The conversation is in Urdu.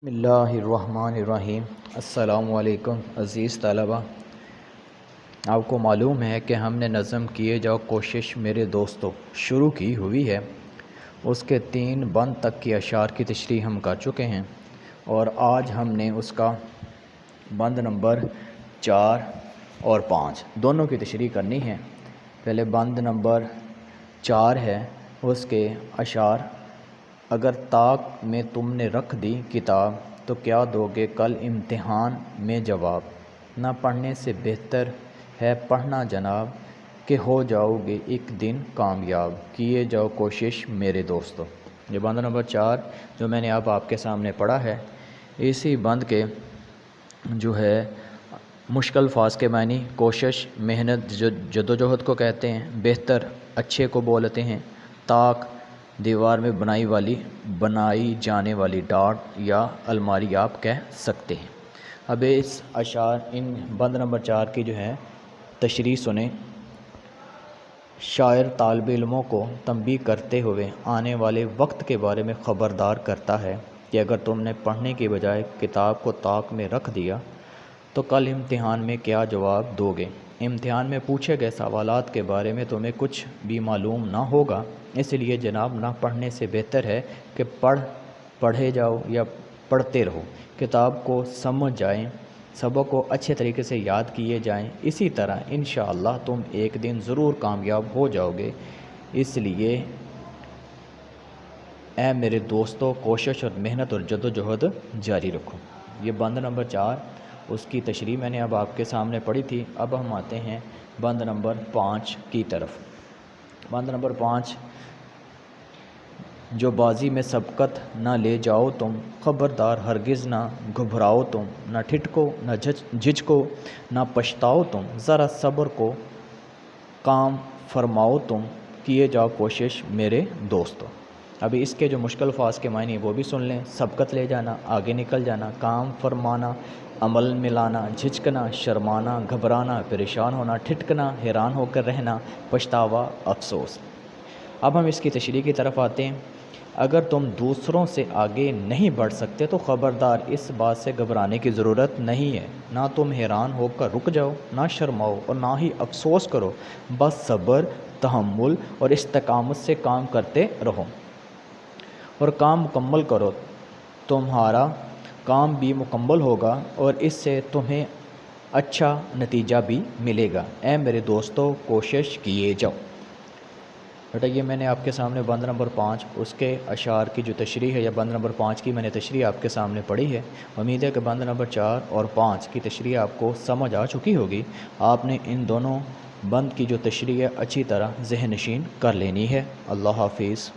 بسم اللہ الرحمن الرحیم۔ السلام علیکم عزیز طلبہ، آپ کو معلوم ہے کہ ہم نے نظم کیے جاؤ کوشش میرے دوستو شروع کی ہوئی ہے۔ اس کے 3 بند تک کی اشعار کی تشریح ہم کر چکے ہیں اور آج ہم نے اس کا بند نمبر 4 اور 5 دونوں کی تشریح کرنی ہے۔ پہلے بند نمبر 4 ہے، اس کے اشعار: اگر طاق میں تم نے رکھ دی کتاب تو کیا دو گے کل امتحان میں جواب، نہ پڑھنے سے بہتر ہے پڑھنا جناب، کہ ہو جاؤ گے ایک دن کامیاب، کیے جاؤ کوشش میرے دوستو۔ یہ بند نمبر 4 جو میں نے اب آپ کے سامنے پڑھا ہے، اسی بند کے جو ہے مشکل الفاظ کے معنی کوشش، محنت، جدوجہد کو کہتے ہیں، بہتر اچھے کو بولتے ہیں، طاق دیوار میں بنائی جانے والی ڈاٹ یا الماری آپ کہہ سکتے ہیں۔ اب اس اشعار ان بند نمبر 4 کی جو ہے تشریح سنیں۔ شاعر طالب علموں کو تنبیہ کرتے ہوئے آنے والے وقت کے بارے میں خبردار کرتا ہے کہ اگر تم نے پڑھنے کی بجائے کتاب کو طاق میں رکھ دیا تو کل امتحان میں کیا جواب دو گے۔ امتحان میں پوچھے گئے سوالات کے بارے میں تمہیں کچھ بھی معلوم نہ ہوگا، اس لیے جناب نہ پڑھنے سے بہتر ہے کہ پڑھے جاؤ یا پڑھتے رہو، کتاب کو سمجھ جائیں، سبق کو اچھے طریقے سے یاد کیے جائیں، اسی طرح انشاءاللہ تم ایک دن ضرور کامیاب ہو جاؤ گے۔ اس لیے اے میرے دوستو کوشش اور محنت اور جدوجہد جاری رکھو۔ یہ بند نمبر 4 اس کی تشریح میں نے اب آپ کے سامنے پڑھی تھی۔ اب ہم آتے ہیں بند نمبر 5 کی طرف۔ بند نمبر 5: جو بازی میں سبقت نہ لے جاؤ تم، خبردار ہرگز نہ گھبراؤ تم، نہ ٹھٹکو نہ جھجکو نہ پچھتاؤ تم، ذرا صبر کو کام فرماؤ تم، کیے جاؤ کوشش میرے دوستو۔ ابھی اس کے جو مشکل الفاظ کے معنی وہ بھی سن لیں۔ سبقت لے جانا، آگے نکل جانا، کام فرمانا، عمل میں لانا، جھجکنا، شرمانا، گھبرانا، پریشان ہونا، ٹھٹکنا، حیران ہو کر رہنا، پچھتاوا، افسوس۔ اب ہم اس کی تشریح کی طرف آتے ہیں۔ اگر تم دوسروں سے آگے نہیں بڑھ سکتے تو خبردار اس بات سے گھبرانے کی ضرورت نہیں ہے، نہ تم حیران ہو کر رک جاؤ، نہ شرماؤ اور نہ ہی افسوس کرو، بس صبر، تحمل اور استقامت سے کام کرتے رہو اور کام مکمل کرو، تمہارا کام بھی مکمل ہوگا اور اس سے تمہیں اچھا نتیجہ بھی ملے گا۔ اے میرے دوستو کوشش کیے جاؤ۔ بیٹا یہ میں نے آپ کے سامنے بند نمبر 5 اس کے اشعار کی جو تشریح ہے، یا بند نمبر 5 کی میں نے تشریح آپ کے سامنے پڑھی ہے۔ امید ہے کہ بند نمبر 4 اور 5 کی تشریح آپ کو سمجھ آ چکی ہوگی۔ آپ نے ان دونوں بند کی جو تشریح ہے اچھی طرح ذہن نشین کر لینی ہے۔ اللہ حافظ۔